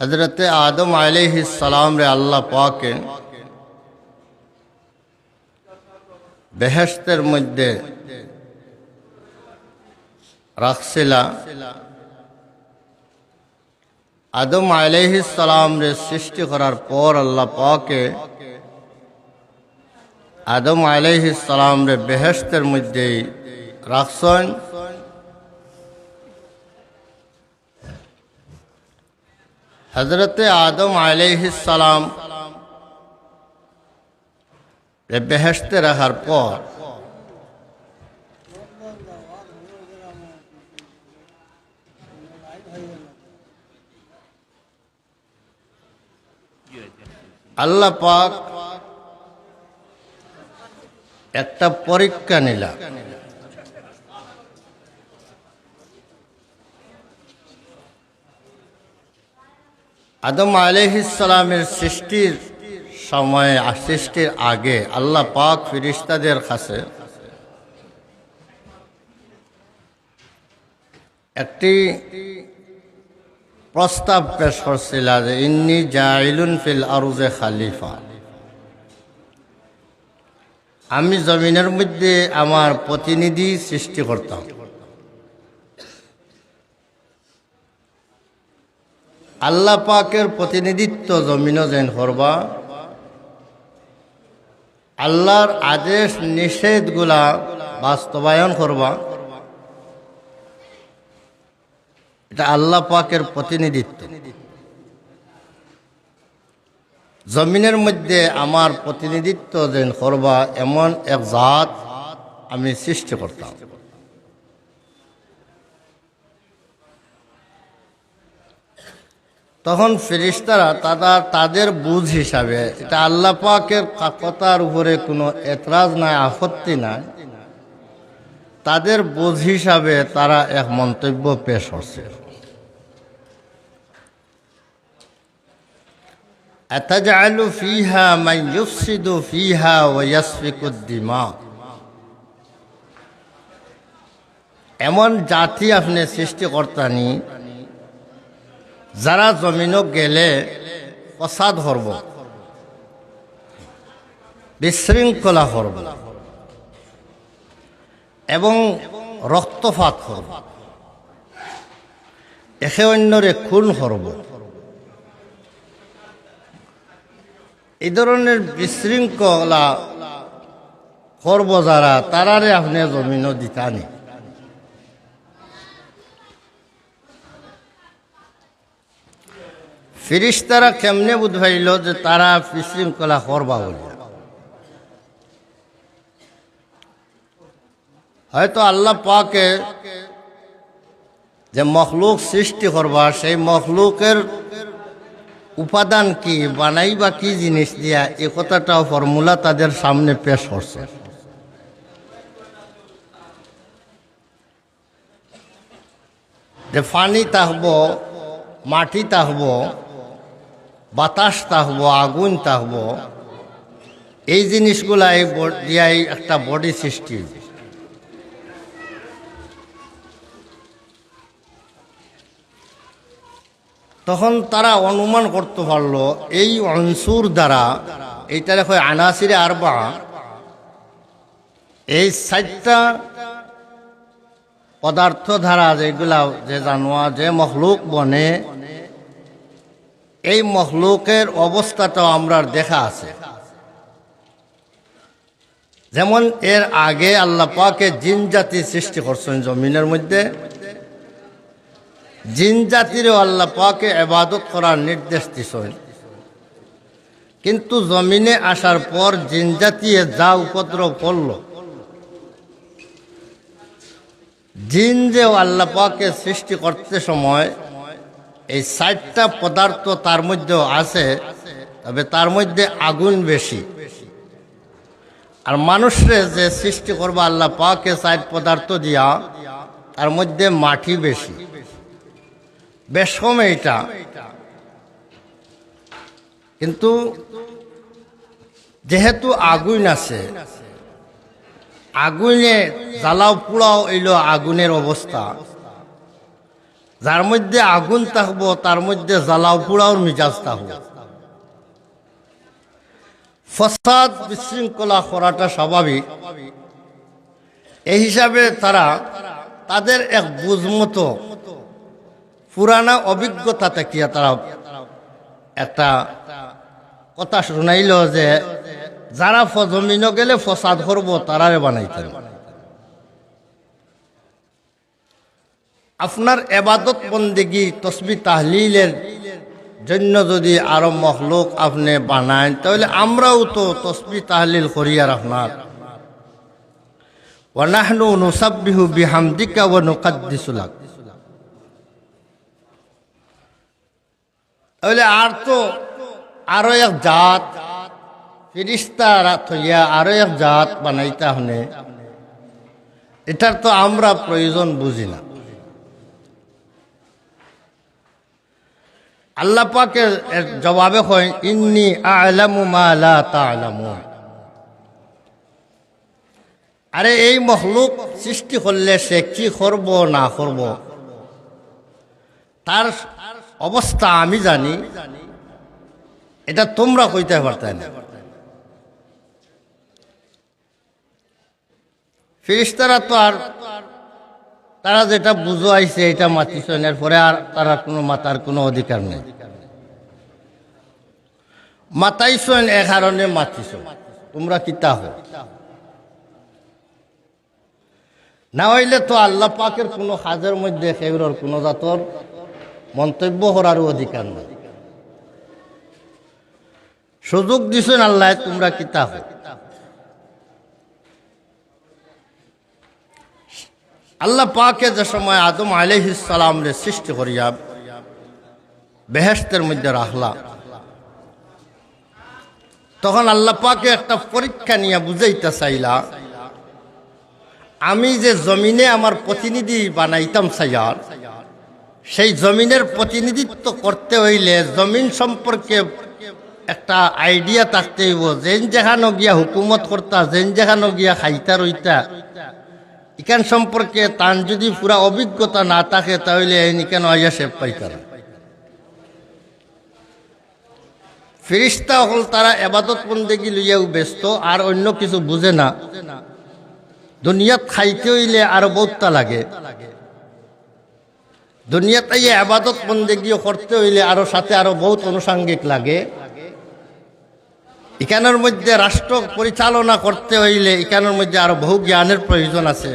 हजरत आदम अलैहिस्सलाम रे अल्लाह पाके बेहेश्तेर मध्य राखसिला आदम अलैहिस्सलाम रे सृष्टि करार पर अल्लाह पाके आदम अलैहिस्सलाम रे बेहेश्तेर मध्य राखसन। हजरत आदम अलैहिस्सलाम रे बेहेश्ते रखार पर আল্লাহ পাক একটা পরীক্ষা নিলা। आदम अलैहिस्सलामेर सृष्टिर समय सृष्टिर आगे अल्लाह पाक फिरिश्तादेर काছে একটি প্রস্তাব পেশ করছিল যে ইন্নী জাইলুন ফিল আরজে খলিফা, আমি জমিনের মধ্যে আমার প্রতিনিধি সৃষ্টি করতাম। আল্লাহ পাকের প্রতিনিধিত্ব জমিনও যেন করবা, আল্লাহর আদেশ নিষেধগুলা বাস্তবায়ন করবা, এটা আল্লাহ পাকের প্রতিনিধিত্ব। জমিনের মধ্যে আমার প্রতিনিধিত্ব যেন করবা এমন এক জাত আমি সৃষ্টি করতাম। তখন ফেরেশতারা তাদের বুঝ হিসাবে, এটা আল্লাহ পাকের কথার উপরে কোনো এতরাজ নাই, আপত্তি নাই, তাদের বুঝ হিসাবে তারা এক মন্তব্য পেশ করছে। আতাজআলু ফিহা মান ইউফসিদু ফিহা ওয়া ইয়াসফিকুদ দিমা, এমন জাতি আপনি সৃষ্টি করতানি যারা জমিনও গেলে ফসাদ করব, বিশৃঙ্খলা করব এবং রক্তপাত করব, একে অন্যরে খুন করব। এই ধরনের বিশৃঙ্খলা করব যারা, তারারে আপনি জমিনও দিতানি। ফিরিস্তারা কেমনে বুঝাইল যে তারা বিশৃঙ্খলা করবা বলে? হয়তো আল্লাহ পাকে যে মখলুক সৃষ্টি করবা, সেই মখলুকের উপাদান কি, বানাইবা কি জিনিস দিয়া, এ কথাটাও ফর্মুলা তাদের সামনে পেশ করছে। যে পানি থাকবো, মাটি থাকবো, বাতাস থাকবো, আগুন থাকবো, এই জিনিসগুলা এই দিয়াই একটা বডি সৃষ্টি। তখন তারা অনুমান করতে পারলো এই অনসুর দ্বারা, এইটারে হয় আনাসিরে আরবা, এই 4টা পদার্থ দ্বারা যেগুলা যে জানোয়ার যে মখলুক বনে, এই মখলুকের অবস্থাটাও আমরা দেখা আছে। যেমন এর আগে আল্লাহ পাকে জিন জাতি সৃষ্টি করছেন জমিনের মধ্যে, জিন জাতিরও আল্লাহ পাকে ইবাদত করার নির্দেশ দিছেন। কিন্তু জমিনে আসার পর জিন জাতি যা উপদ্রব করল, জিন যে আল্লাহ পাকে সৃষ্টি করতে সময় এই 4টা পদার্থ তার মধ্যে আছে, তবে তার মধ্যে আগুন বেশি। আর মানুষরে যে সৃষ্টি করবা আল্লাহ পাকে 4 পদার্থ দিয়া, তার মধ্যে মাটি বেশি, বেশ কম এইটা। কিন্তু যেহেতু আগুন আছে, আগুনে জ্বালাও পোড়াও এইল আগুনের অবস্থা, যার মধ্যে আগুন থাকবো তার মধ্যে জ্বালাও পোড়াও মিজাজ থাকবো। ফসাদ বিশৃঙ্খলা করাটা স্বাভাবিক। এই হিসাবে তারা তাদের এক বুঝমতো পুরানা অভিজ্ঞতা থেকে তারা একটা কথা শুনাইল যে যারা জমিনও গেলে ফসাদ করবো তারারে বানাইতেন। আপনার এবাদত বন্দেগী তসবিহ তাহলিলের জন্য যদি আরো মখলুক আপনি বানান, তাহলে আমরাও তো তসবিহ তাহলিল করি আর আপনার ওয়া নাহনু নুসাব্বিহু বিহামদিকা ওয়া নুকাদ্দিসু লাক। তাহলে আর তো আরো এক জাত ফেরেশতা থইয়া আরো এক জাত বানাইতে হনে, এটার তো আমরা প্রয়োজন বুঝি না। আল্লাহ পাকের জবাবে কয় ইন্নী আ'লামু মা লা তা'লামুন। আরে এই মখলুক সৃষ্টি করলে সে কি করব না করব তার অবস্থা আমি জানি, এটা তোমরা কইতে পারতে না। ফেরেশতারা তো আর তারা যেটা বুঝো আইছে এটা মাতিছেন, এরপরে আর তারা কোনো মাতার কোনো অধিকার নেই। মাতাইছেন এ কারণে মাতিছ, তোমরা কিতা হো না হইলে তো আল্লাহ পাকের কোনো কাজের মধ্যে সেগুলোর কোনো জাতর মন্তব্য করারও অধিকার নেই। সুযোগ দিছেন আল্লাহ, তোমরা কিতা হো। আল্লাহ পাকে যে সময় আদম আলাইহিস সালাম রে সৃষ্টি করিয়া বেহেশতের মধ্যে রাখলা, তখন আল্লাহ পাকে একটা পরীক্ষা নিয়ে বুঝাইতে চাইলা, আমি যে জমিনে আমার প্রতিনিধি বানাইতাম সাইয়ার, সেই জমিনের প্রতিনিধিত্ব করতে হইলে জমিন সম্পর্কে একটা আইডিয়া থাকতে হইব। যেন যেখানে গিয়া হুকুমত করতা, যেন যেখানে গিয়া খাইতা রইতা, ইকান সম্পর্কে তার যদি পুরা অভিজ্ঞতা না থাকে তাহলে ইকান আইয়া সে পাইতার। ফেরেশতা হল তারা এবাদত বন্দেগী লইয়াও ব্যস্ত, আর অন্য কিছু বুঝে না। দুনিয়াত খাইতে হইলে আরো বহুতটা লাগে, দুনিয়াতে এবাদত বন্দেগী করতে হইলে আরো সাথে আরো বহুত আনুষঙ্গিক লাগে। এখানের মধ্যে রাষ্ট্র পরিচালনা করতে হইলে এখানের মধ্যে আরো বহু জ্ঞানের প্রয়োজন আছে।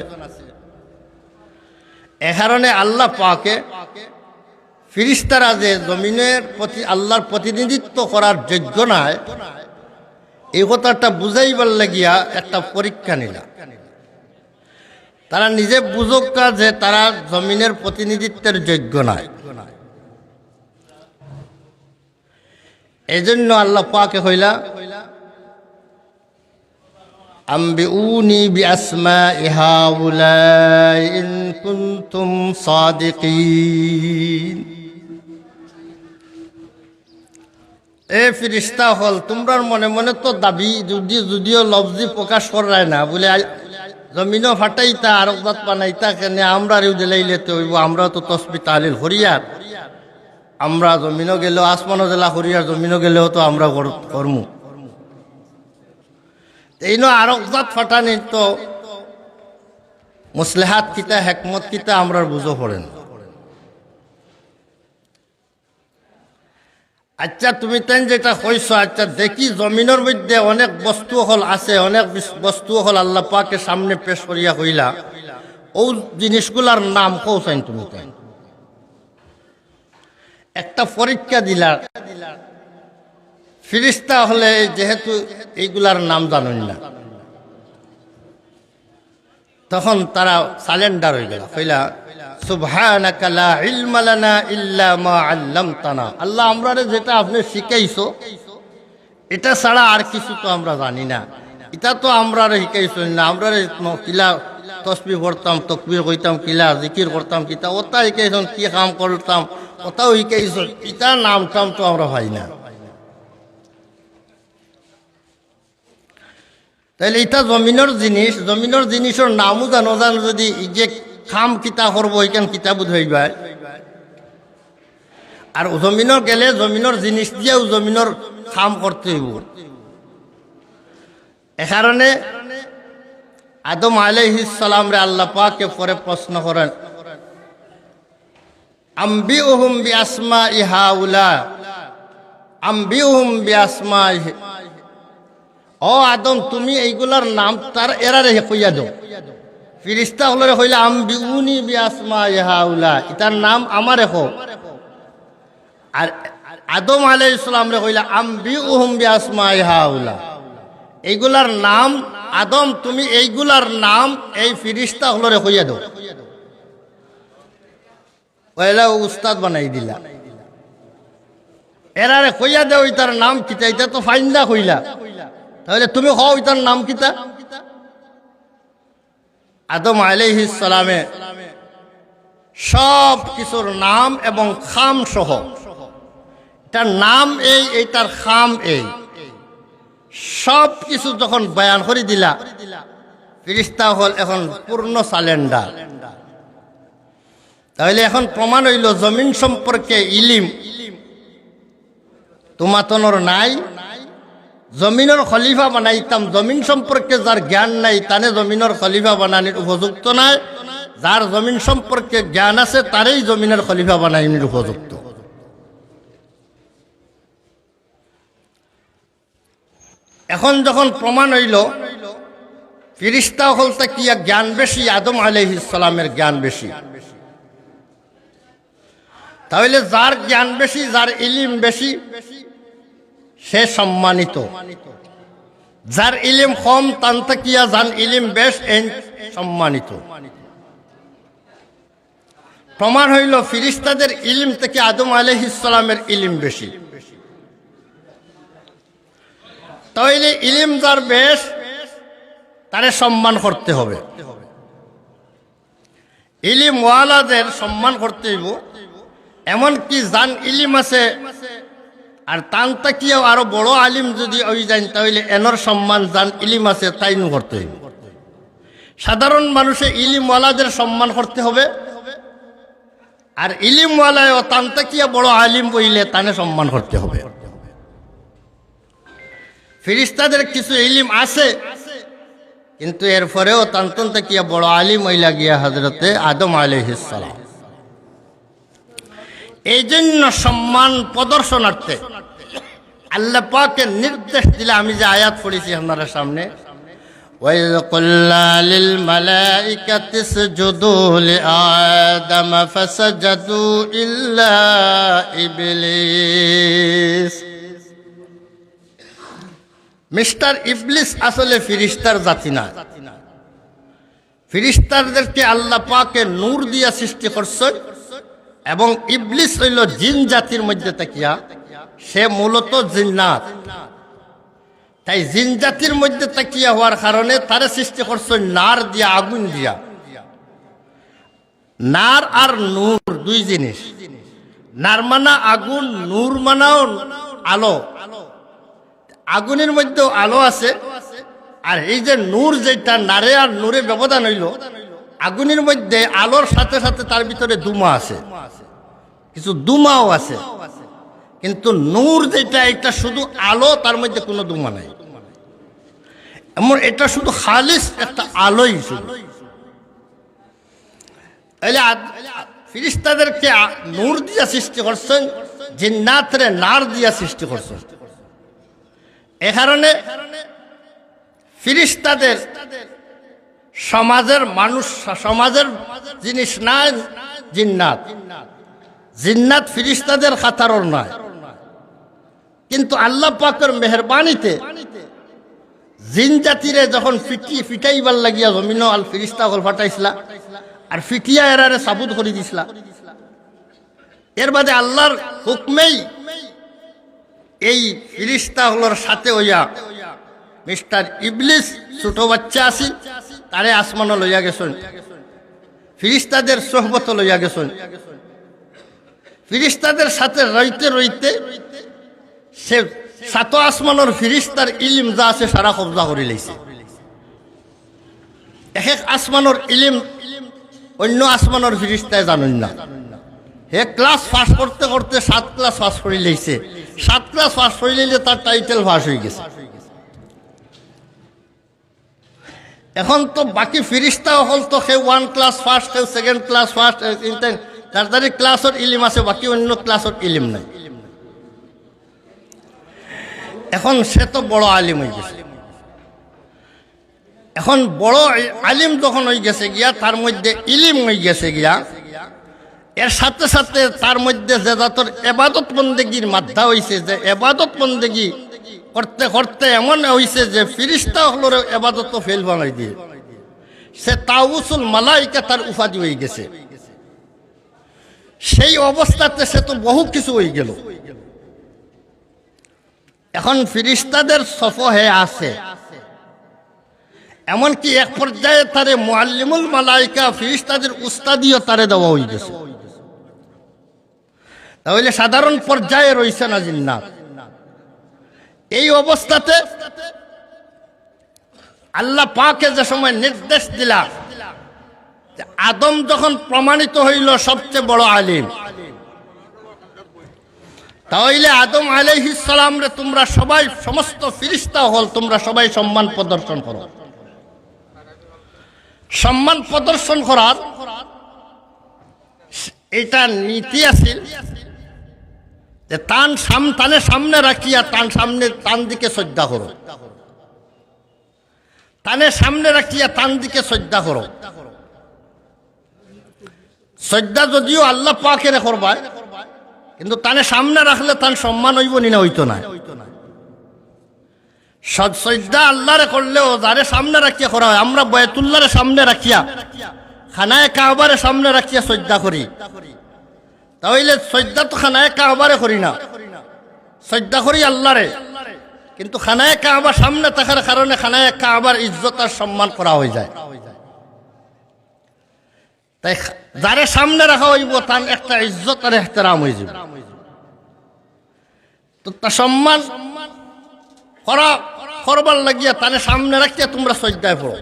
এ কারণে আল্লাহ পাকে ফেরেশতারা যে জমিনের প্রতি আল্লাহর প্রতিনিধিত্ব করার যোগ্য নয়, এই কথাটা বুঝাইবার লাগিয়া একটা পরীক্ষা নিলা। তারা নিজে বুঝুক যে তারা জমিনের প্রতিনিধিত্বের যোগ্য নয়। এই জন্য আল্লাহ পাকে কইলা আম্বিউনি বিআসমাই হাউলাই ইন কুনতুম সাদিকিন। এ ফেরেশতা হল তোমরা মনে মনে তো দাবি যদিও লফজি প্রকাশ করায় না, বলে জমিনও ফাটাইতা আর জাত বানাইতা কেন আমরা দিলাইলে তো হইব, আমরা তো তসবিহ তাহলিল হরিয়ার, আমরা জমিনও গেলেও আসমানও জেলা হরিয়ার, জমিনও গেলেও তো আমরা কর্ম এই নো আরক জাত ফাটানি তো মুসলিহাত কিতা হেকমত কিতা আমরা বুঝো পড়েন। আচ্ছা তুমি তাই যেটা কইছ, আচ্ছা দেখি জমিনের মধ্যে অনেক বস্তু হল আছে, অনেক বস্তু হল আল্লাহ পাকে সামনে পেশ করিয়া কইলা, ও জিনিসগুলার নাম কৌছাইন তুমি তাই একটা পরীক্ষা দিলা। ফেরেশতা হলে যেহেতু এইগুলার নাম জানেন না, তখন তারা সালেন্ডার হয়ে গেল, কইলা সুবহানাকা লা ইলমা লানা ইল্লা মা আল্লামতানা। আল্লাহ আমরা যেটা আপনি শিখাইছো এটা ছাড়া আর কিছু তো আমরা জানি না, এটা তো আমরা শিখাইছো না, আমরা কিলা তসবিহ পড়তাম, তাকবীর কইতাম, কিলা জিকির করতাম, কিতা ওটা শিখাইছো, কি কাম করতাম ওটাও শিখাইছো, এটা নাম টাম তো আমরা পাই না। তাহলে এটা জমিনের জিনিস, জমিনের জিনিসের নামও জানো যদি যে খাম কিতা করবো এখান কিতাব হইবা, আর জমিনের গেলে জমিনের জিনিস দিয়েও জমিনের কাম করতে হইব। এ কারণে আদম আলাইহিস সালাম রে আল্লাহ পাকে পরে প্রশ্ন করেন, আম্বিউহুম বিআসমাই হাউলা, আম্বিউহুম বিআসমাই, ও আদম তুমি এইগুলার নাম তার এরারে কইয়া দাও। ফিরিস্তা হলরে কইলা আম্বিউনি বিআসমাই হাউলা, ইতার নাম আমারে কও। আর আদম আলাইহিস সালাম রে কইলা আম্বিউহুম বিআসমাই হাউলা, এইগুলার নাম আদম তুমি এইগুলার নাম এই ফিরিস্তা হলরে কইয়া দাও। ওইলা উস্তাদ বানাই দিলা, এরারে কইয়া দেও ইতার নাম কিতা, এটা তো ফাইন্দা কইলা, তাহলে তুমি কও ইতার নাম কিতা। আদম আলাইহিস সালামে সব কিছুর নাম এবং খাম সহ, এটার নাম এই, এইটার খাম এই, সব কিছু যখন বয়ান করে দিলা, ফিরিস্তা হল এখন পূর্ণ সালেন্ডার। তাহলে এখন প্রমাণ হইল জমিন সম্পর্কে ইলিম তোমাতনর নাই। জমিনের খলিফা বানাইতাম, জমিন সম্পর্কে যার জ্ঞান নাই তানে জমিনের খলিফা বানানির উপযুক্ত নাই, যার জমিন সম্পর্কে জ্ঞান আছে তারই জমিনের খলিফা বানানির উপযুক্ত। এখন যখন প্রমাণ হইল ফিরিস্তা হলতে কি জ্ঞান বেশি, আদম আলাইহিস সালামের জ্ঞান বেশি, তাহলে যার জ্ঞান বেশি, যার ইলিম বেশি সে সম্মানিত, যার ইলিম কম তান্তাকিয়া যান ইলিম বেশ সম্মানিত। প্রমাণ হইল ফিরিস্তাদের ইলিম থেকে আদম আলাইহিস সালামের ইলিম বেশি। তাহলে ইলিম যার বেশ তারে সম্মান করতে হবে, ইলিম ওয়ালাদের সম্মান করতে হইব। এমনকি যান ইলিম আছে আর তান্তাকিয়াও আরো বড় আলিম যদি ওই যান, তাহলে এনর সম্মান যান ইলিম আছে তাই নু করতে হইব। সাধারণ মানুষে ইলিমওয়ালাদের সম্মান করতে হবে, আর ইলিমওয়ালায় ও তান্তাকিয়া বড় আলিম বইলে তানে সম্মান করতে হবে। ফিরিস্তাদের কিছু ইলিম আছে, কিন্তু এরপরেও তান্তাকিয়া বড় আলিম হইলা গিয়া হযরতে আদম আলাইহিস সালাম। এই জন্য সম্মান প্রদর্শনার্থে আল্লাহ পাকের নির্দেশ দিলে, আমি যে আয়াত পড়েছি আপনাদের সামনে, وَإِذْ قُلْنَا لِلْمَلَائِكَةِ اسْجُدُوا لِآدَمَ فَسَجَدُوا إِلَّا إِبْلِيسَ। মিস্টার ইবলিস আসলে ফিরিস্তার জাতি না। ফিরিস্তাদেরকে আল্লাহ পাকে নূর দিয়া সৃষ্টি করছেন, এবং ইবলিস হইল জিন জাতির মধ্যে তাকিয়া, সে মূলত জিন্নাত। তাই জিন জাতির মধ্যে তাকিয়া হওয়ার কারণে তারে সৃষ্টি করছেন নার দিয়া, আগুন দিয়া। নার আর নূর দুই জিনিস, নার মানা আগুন, নূর মানাও আলো। আগুনের মধ্যেও আলো আছে, আর এই যে নূর, যেটা নারে আর নূরে ব্যবধান হইল, আগুনের মধ্যে আলোর সাথে সাথে তার ভিতরে দুমা আছে, কিছু দুমাও আছে, কিন্তু নূর যেটা এটা শুধু আলো, তার মধ্যে কোনো দুমা নাই। এমন এটা শুধু খালিস একটা আলোই শুধু। ফিরিস্তাদেরকে নূর দিয়া সৃষ্টি করছেন, জিন্নাতরে নার দিয়া সৃষ্টি করছেন। এ কারণে ফিরিস্তাদের সমাজের মানুষ, সমাজের জিনিস না জিন্নাত। জিন্নাত ফিরিস্তাদের খাতারর নয়, কিন্তু আল্লাহ পাকের মেহেরবানিতে জিন জাতিরে যখন ফিটাইবার লাগিয়া জমিন আল ফিরিস্তা হল ফাটাইছিলা, আর ফিটিয়া এরারে সাবুত করে দিছিলা। এর বাদে আল্লাহর হুকমেই এই ফিরিস্তা হলোর সাথে হইয়া মিস্টার ইবলিস ছোট বাচ্চা আসি, তারে আসমানও লইয়া গেছেন, ফিরিস্তাদের সোহবত লইয়া গেছেন। ফিরিস্তাদের সাথে রইতে রইতে সে সাত আসমানের ফিরিস্তার ইলিম যা আছে সারা কবজা করে লইছে। এক এক আসমানের ইলিম অন্য আসমানের ফিরিস্তায় জানেন না, হে ক্লাস পাস করতে করতে 7 ক্লাস পাস করে লইছে, 7 ক্লাস পাস করে লইলে তার টাইটেল পাস হয়ে গেছে। এখন তো বাকি ফিরিস্তা হল তো কেউ 1 ক্লাস ফার্স্ট, কেউ 2nd ক্লাস ফার্স্ট, তাড়াতাড়ি ক্লাসের ইলিম আছে, বাকি অন্য ক্লাসের ইলিম নাই। এখন সে তো বড় আলিম হয়ে গেছে। এখন বড় আলিম যখন হয়ে গেছে গিয়া, তার মধ্যে ইলিম হয়ে গেছে গিয়া, এর সাথে সাথে তার মধ্যে যে জাতর এবাদত বন্দেগীর মাধ্যা হয়েছে, যে এবাদত বন্দেগী করতে করতে এমন হয়েছে যে ফিরিস্তা হলোর এবাদত ফেল বানাই দিয়ে সে তাউসুল মালাইকা তার উপাধি হয়ে গেছে। সেই অবস্থাতে সে তো বহু কিছু হয়ে গেল। এখন ফিরিস্তাদের সফহে আছে, এমনকি এক পর্যায়ে তারে মুআল্লিমুল মালাইকা ফিরিস্তাদের উস্তাদিও তারে দেওয়া হয়ে গেছে। তাহলে সাধারণ পর্যায়ে রয়েছে না জিন্নাত। এই অবস্থাতে আল্লাহ পাকে যে সময় নির্দেশ দিলা, আদম যখন প্রমাণিত হইল সবচেয়ে বড় আলিম, তাহলে আদম আলাইহিস সালাম রে তোমরা সবাই, সমস্ত ফিরিস্তা হল, তোমরা সবাই সম্মান প্রদর্শন করো। সম্মান প্রদর্শন করার এটা নীতি আছিল যে তানে সামনে রাখিয়া তান দিকে শ্রদ্ধা করো, তানে সামনে রাখিয়া তান দিকে শ্রদ্ধা করো। শ্রদ্ধা যদিও আল্লাহ পাকের করবায়, কিন্তু তানে সামনে রাখলে তার সম্মান হইব নি না, হইতো না। শ্রদ্ধা আল্লাহরে করলেও যারে সামনে রাখিয়া করা হয়, আমরা বায়তুল্লাহরে সামনে রাখিয়া, খানায়ে কাবারে সামনে রাখিয়া শ্রদ্ধা করি, তাহলে শ্রদ্ধা তো খানায়ে কাবারে করি না, শ্রদ্ধা করি আল্লাহরে। কিন্তু খানায়ে কাবা সামনে থাকার কারণে খানায়ে কাবার ইজ্জত আর সম্মান করা হয়ে যায়। তাই যারে সামনে রাখা হইব তার একটা ইজ্জত আর ইহতিরাম হয়ে যাবে। তো তার সম্মান করবার লাগিয়া তারে সামনে রাখিয়া তোমরা শ্রদ্ধায় পড়ো।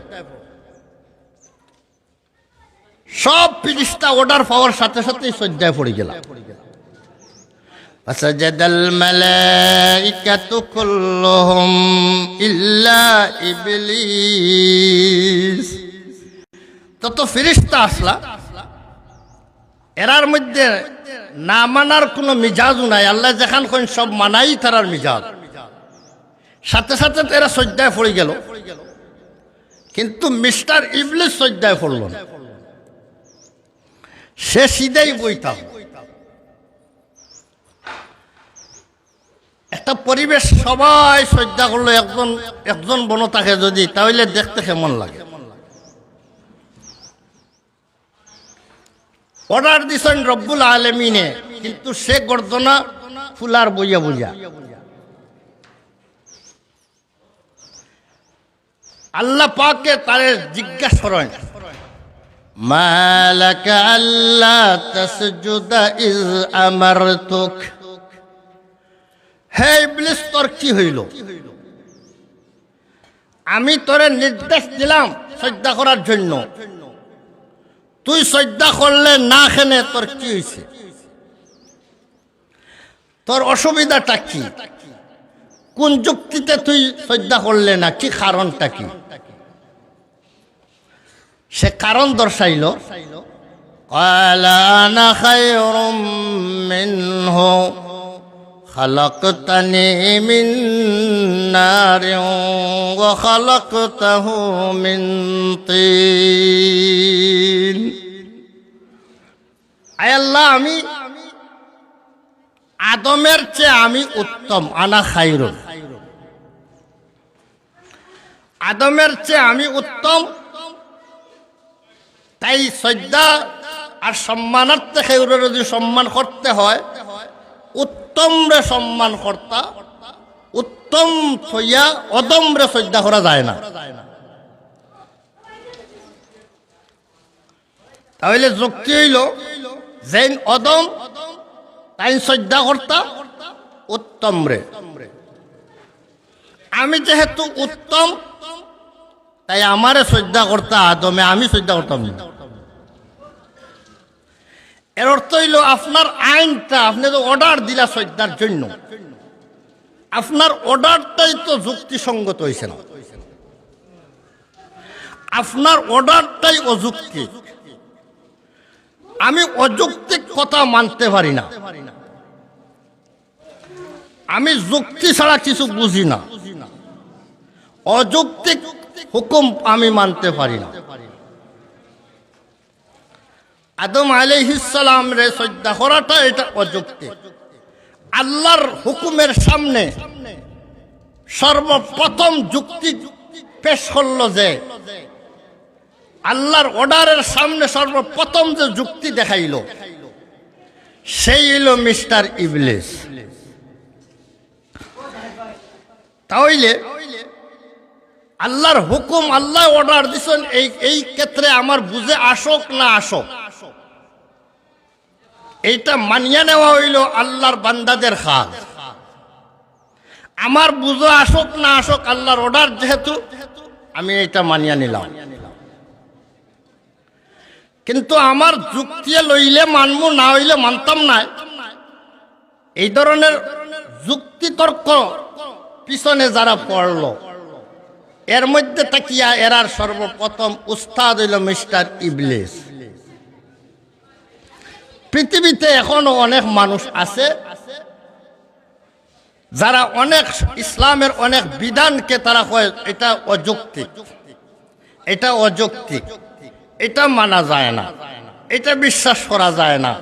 সব ফিরিস্তা অর্ডার পাওয়ার সাথে সাথেই শ্রদ্ধায় পড়ে গেল। ফাসাজাদাল মালাইকাতু কুল্লুহুম ইল্লা ইবলিস। তত ফিরিস্তা আসলা, এরার মধ্যে না মানার কোনো মিজাজও নাই। আল্লাহ যেখান কোন সব মানাই তারার মিজাজ, সাথে সাথে এরা শ্রদ্ধায় পড়ে গেল। কিন্তু মিস্টার ইবলিস শ্রদ্ধায় পড়ল না, সে সিধেই বইতাম। একটা পরিবেশ সবাই শ্রদ্ধা করলো, একজন বনো থাকে যদি, তাহলে দেখতে কেমন লাগে। অর্ডার দিছেন রব্বুল আলামিনে, কিন্তু সে গর্দনা ফুলার বইয়া বইয়া। আল্লাহ পাকে তারে জিজ্ঞাসা করেন, মা লাকা আল্লা তাসজুদা ইয আমারতুক। হে ইবলিস, তোর কি হইল? আমি তোরে নির্দেশ দিলাম শ্রদ্ধা করার জন্য, তুই শ্রদ্ধা করলে না, খেনে তোর কি হয়েছে? তোর অসুবিধাটা কি? কোন যুক্তিতে তুই শ্রদ্ধা করলে না? কি কারণটা কি? সে কারণ দর্শাইল, ক্বালা আনা খায়রুম মিনহু খালাকতানি মিন নারিন ওয়া খালাকতাহু মিন তিন। আয় আল্লাহ, আমি আদমের চেয়ে আমি উত্তম। আনা খায়রুন, আদমের চেয়ে আমি উত্তম। তাই শ্রদ্ধা আর সম্মানার্থে খেউরে যদি সম্মান করতে হয়, উত্তম রে সম্মান কর্তা, উত্তম থইয়া অদম রে শ্রদ্ধা করা যায় না। তাহলে যুক্তি হইল, যেন অদম তাই শ্রদ্ধা কর্তা উত্তম রে। আমি যেহেতু উত্তম, তাই আমারে শ্রদ্ধা কর্তা আদমে, আমি শ্রদ্ধা করতাম না। এর অর্থ হইল আপনার আইনটা আপনি তো অর্ডার দিলা শ্রদ্ধার জন্য, আপনার অর্ডারটাই তো যুক্তিসঙ্গত হয়েছে না, আপনার অর্ডারটাই অযৌক্তিক। আমি অযৌক্তিক কথা মানতে পারি না, আমি যুক্তি ছাড়া কিছু বুঝি না, অযৌক্তিক হুকুম আমি মানতে পারি না। আদম আলাইহিস সালাম রে শ্রদ্ধা করাটা এটা অযৌক্তিক। আল্লাহর হুকুমের সামনে সর্বপ্রথম যুক্তি পেশ করলো যে, আল্লাহর অর্ডারের সামনে সর্বপ্রথম যে যুক্তি দেখাইল সেই হইল মিস্টার ইবলিস। তাহলে আল্লাহর হুকুম, আল্লাহ অর্ডার দিছেন, এই ক্ষেত্রে আমার বুঝে আসক না আসক, এইটা মানিয়ে নেওয়া হইল আল্লাহর বান্দাদের কাজ। আমার বুঝে আসক না আসক, আল্লাহর অর্ডার যেহেতু, আমি এটা মানিয়ে নিলাম। কিন্তু আমার যুক্তি লইলে মানবো, না হইলে মানতাম না। এই ধরনের যুক্তি তর্ক পিছনে যারা পড়ল, এর মধ্যে তাকিয়া এরার সর্বপ্রথম উস্তাদ হইল মিস্টার ইবলিস। পৃথিবীতে এখনো অনেক মানুষ আছে যারা অনেক ইসলামের অনেক বিধানকে তারা কয় এটা অযৌক্তিক, এটা অযৌক্তিক, এটা মানা যায় না, এটা বিশ্বাস করা যায় না,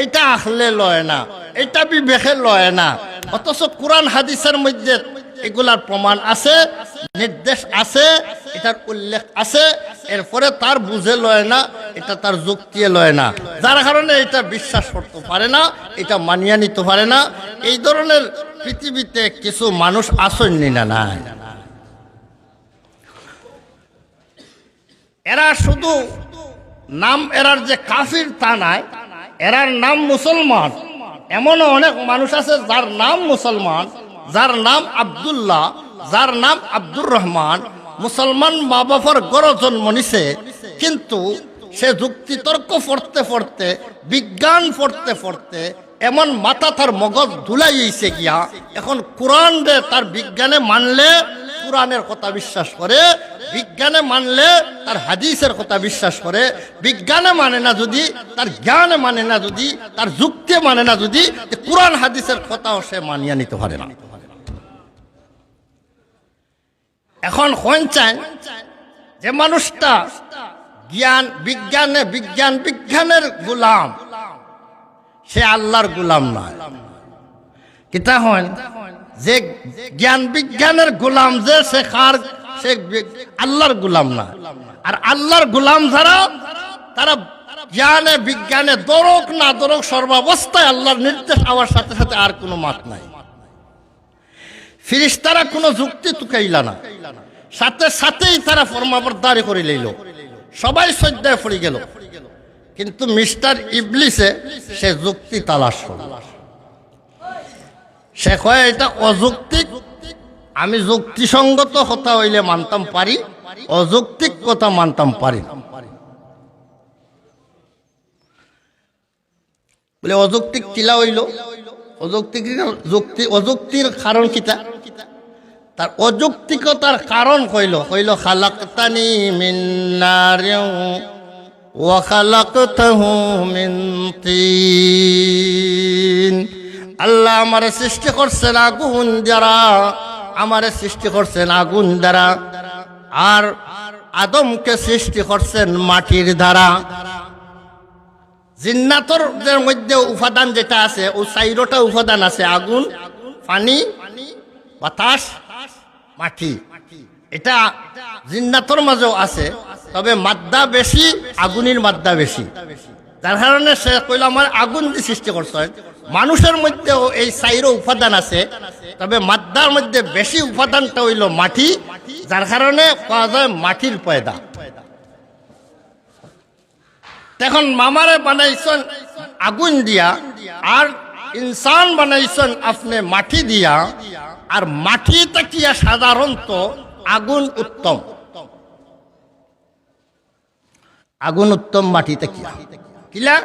এটা আখলে লয় না, এটা বিবেকে লয় না। অথচ কোরআন হাদিসের মধ্যে এগুলার প্রমাণ আছে, নির্দেশ আছে, এটার উল্লেখ আছে, এরপরে তার বুঝে লয় না, এটা তার যুক্তি লয় না, যার কারণে এটা বিশ্বাস করতে পারে না, এটা মানিয়ে নিতে পারে না। এই ধরনের পৃথিবীতে কিছু মানুষ আসেননি না নাই। এরা শুধু নাম, এরার যে কাফির তা নাই, এরার নাম মুসলমান। এমনও অনেক মানুষ আছে যার নাম মুসলমান, যার নাম আব্দুল্লাহ, যার নাম আব্দুর রহমান, মুসলমান মা বাবার গড় জন্ম নিছে, কিন্তু সে যুক্তি তর্ক পড়তে পড়তে, বিজ্ঞান পড়তে পড়তে এমন মাথা তার মগজ ধুলাইছে গিয়া এখন কোরআন রে তার বিজ্ঞানে মানলে কোরআনের কথা বিশ্বাস করে, বিজ্ঞানে মানলে তার হাদিসের কথা বিশ্বাস করে, বিজ্ঞানে মানে না যদি, তার জ্ঞানে মানে না যদি, তার যুক্তি মানে না যদি, কোরআন হাদিসের কথাও সে মানিয়ে নিতে পারে না। এখন কোন চান যে মানুষটা জ্ঞান বিজ্ঞানের গোলাম, সে আল্লাহর গোলাম নয়। কিতা হন যে জ্ঞান বিজ্ঞানের গোলাম, যে সে আল্লাহর গোলাম না। আর আল্লাহর গোলাম যারা, তারা জ্ঞানে বিজ্ঞানে দরক না দরক সর্বাবস্থায় আল্লাহর নির্দেশ হওয়ার সাথে সাথে আর কোনো মাত নাই। ফিরিস্তারা কোনো যুক্তি তুকাইলা না, সাথে সাথেই তারা ফরমাবরদারি করে লইল, সবাই শ্রদ্ধায় পড়ে গেল। কিন্তু মিস্টার ইবলিসে সে যুক্তি তালাশ করল, সে কয় এটা অযৌক্তিক, আমি যুক্তিসঙ্গত কথা হইলে মানতাম পারি, অযৌক্তিক কথা মানতাম পারি না। বলে অযৌক্তিক কিলা হইল, অযৌক্তিক অযৌক্তির কারণ কিতা? তার অযৌক্তিকতার কারণ কইল খালাকতানি মিন নারিন ওয়া খালাকতাহু মিন তিন। আল্লাহ আমারে সৃষ্টি করছেন আগুন দ্বারা, আমারে সৃষ্টি করছেন আগুন দ্বারা, আর আদমকে সৃষ্টি করছেন মাটির দ্বারা। জিন্নাতর মধ্যে উপাদান যেটা আছে, ও 4টা উপাদান আছে, আগুন, পানি, বাতাস, মাটি। এটা জিন্নাতর মাঝেও আছে, তবে মাদ্দা বেশি, আগুনের মাদ্দা বেশি, যার কারণে সে কইল আমার আগুন দিয়ে সৃষ্টি করছে। মানুষের মধ্যেও এই 4 উপাদান আছে, তবে মাদ্দার মধ্যে বেশি উপাদানটা হইল মাটি, যার কারণে পাওয়া যায় মাটির পয়দা। এখন মামারে বানাইছেন আগুন দিয়া, আর ইনসান বানাইছেন আপনি মাটি দিয়া, আর মাটি তাকিয়া সাধারণত আগুন উত্তম, আগুন উত্তম মাটি তাকিয়া। কিলা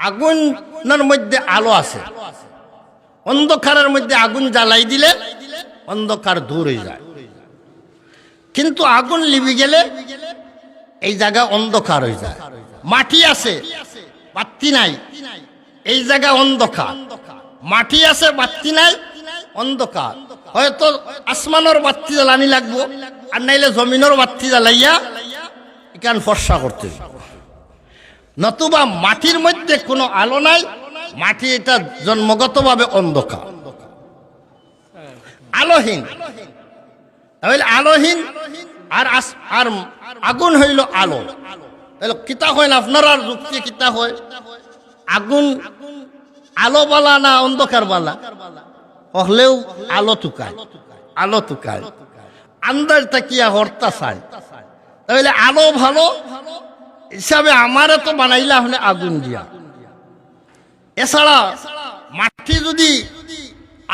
আগুনের মধ্যে আলো আছে, অন্ধকারের মধ্যে আগুন জ্বালাই দিলে অন্ধকার দূর হয়ে যায়। কিন্তু আগুন লিবি গেলে এই জায়গা অন্ধকার হয়ে যায়। মাটি আছে, বাতি নাই, এই জায়গা অন্ধকার। মাটি আছে, বাতি নাই, অন্ধকার। হয়তো আসমানের বাতি জ্বালানি লাগবো, আর নাইলে জমিনের বাতি জ্বালাইয়া এখান ফর্সা করতে। নতুবা মাটির মধ্যে কোনো আলো নাই, মাটি এটা জন্মগতভাবে অন্ধকার, আলোহীন। তাহলে আলোহীন আর আগুন হইল আলো। তাহলে কিতা হয় না আপনারা যুক্তি কিতা হয়? আগুন আলো বালা না অন্ধকার বালা? হলেও আলো তুকায়, আলো তুকায়, আন্দাজ তাকিয়া হরতা চায়। তাহলে আলো ভালো হিসাবে আমারে তো বানাইলা হলে আগুন দিয়া। এছাড়া মাটি যদি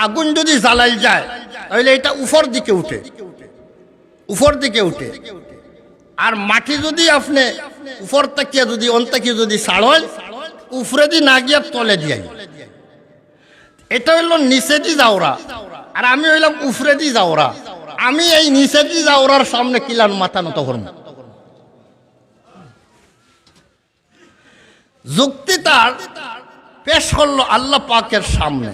আগুন যদি জ্বালাই যায় তাহলে এটা উপর দিকে উঠে, উপর দিকে উঠে। আর মাটি যদি আপনি উপর তাকিয়া যদি অন্তাকি যদি ছাড়ল, উপরে দি না গিয়া তলে দিয়ে, এটা হইল নিচে দি যাওরা, আর আমি হইলাম উপরে দি যাওরা। আমি এই নিচে দি যাওরার সামনে কিলান মাথা নত করব। যুক্তি তার পেশ করলো আল্লাহ পাকের সামনে,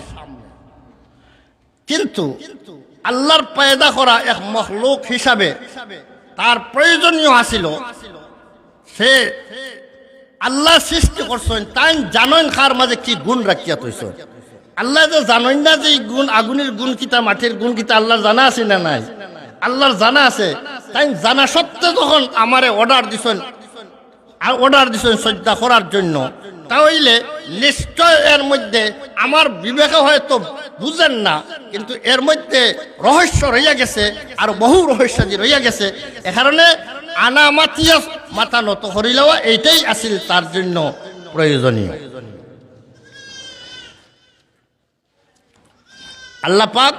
কিন্তু আল্লাহর পয়দা করা এক মখলুক হিসাবে তার প্রয়োজনীয় আছিল। সে আল্লাহ সৃষ্টি করছেন, তাই জানেন কার মাঝে কি গুণ রাখিয়া তৈছ। আল্লাহ যে জানেন না যে এই গুণ, আগুনের গুণ কিতা, মাটির গুণ কিতা, আল্লাহর জানা আছে না নাই? আল্লাহর জানা আছে। তাই জানা সত্ত্বেও যখন আমারে অর্ডার দিছেন, আর অর্ডার দিছেন শ্রদ্ধা করার জন্য, তাহলে নিশ্চয় এর মধ্যে আমার বিবেকে হয়তো বুঝেন না, কিন্তু এর মধ্যে রহস্য রইয়া গেছে, আর বহু রহস্য রইয়া গেছে। এ কারণে আনা মাতিয়া মাথা নত করিলেও এইটাই আছিল তার জন্য প্রয়োজনীয়। আল্লাহ পাক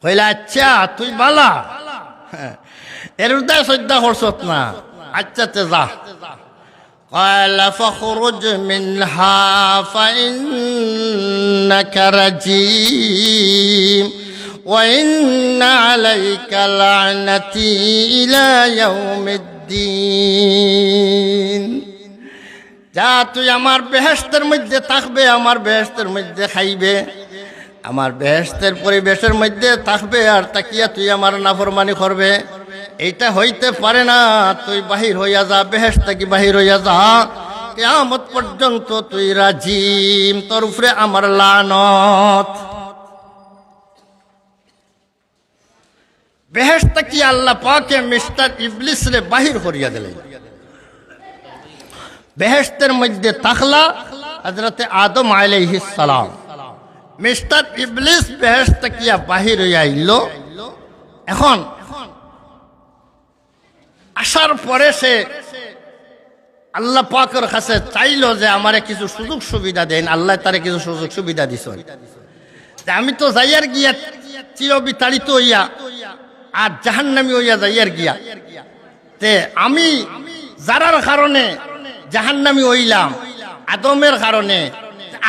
কইলা, আচ্ছা তুই বালা এর উদ্দেশ্য শ্রদ্ধা করছত না, আচ্ছা তে যা। قال فاخرج منها فإنك رجيم وإن عليك لعنتي إلى يوم الدين। যা তুই আমার বেহেশতের মধ্যে থাকবে, আমার বেহেশতের মধ্যে খাইবে, আমার বেহেশতের পরিবেশের মধ্যে থাকবে, আর তাকিয়া তুই আমার নাফরমানি করবে। এইটা হইতে পারে না, তুই বাহির হইয়া যা, বেহেশত থেকে বাহির হইয়া যা, কিয়ামত পর্যন্ত তুই রাজিম, তোর উপরে আমার লানত। বেহেশত কি আল্লাহ পাকে মিস্টার ইবলিস রে বাহির করিয়া দিলেন। বেহেশতের মধ্যে থাকলা হযরতে আদম আলাইহিস সালাম, মিস্টার ইবলিস বেহেশত কিয়া বাহির হইয়া আইল। এখন আসার পরে সে আল্লাহ পাকের কাছে চাইল যে আমারে কিছু সুযোগ সুবিধা দেন। আল্লাহ তারে কিছু সুযোগ সুবিধা দিছেন, যে আমি তো যাইয়ার গিয়া চিরবিতাড়িত হইয়া আর জাহান্নামী হইয়া যাইয়ার গিয়া, তে আমি যারার কারণে জাহান্নামী হইলাম, আদমের কারণে,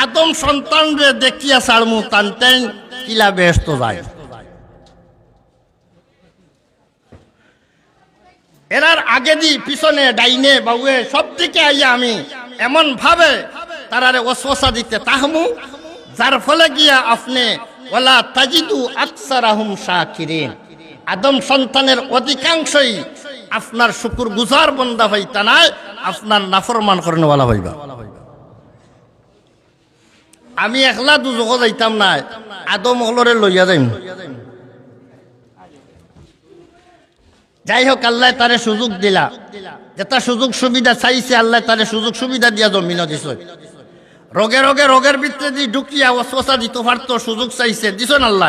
আদম সন্তানরে দেখিয়া ছাড়মু টানতেন কিলা ব্যস্ত যায়। এরার আগে দি পিছনে ডাইনে বাউয়ে সব দিকে আইয়া আমি এমন ভাবে তারারে ওয়াসওয়াসা দিতে তাহমু, যার ফলে গিয়া আপনি ওয়ালা তাজিদু আকসারাহুম শাকিরিন, আদম সন্তানের অধিকাংশই আপনার শুকুর গুজার বান্দা হইতা নাই, আপনার নাফরমান করনে ওয়ালা হইবা। আমি একলা দুজক যাইতাম না, আদম হলরে লইয়া যাইম। যাই হোক, আল্লাহ তারে সুযোগ দিলা, যেটা সুযোগ সুবিধা চাইছে আল্লাহ তারে সুযোগ সুবিধা দিয়া জমিন দিছ। রোগে রোগে রোগের ভিতরে ঢুকিয়া ওয়াসওয়াসা দিতে পারতো, সুযোগ চাইছে, দিছেন আল্লাহ।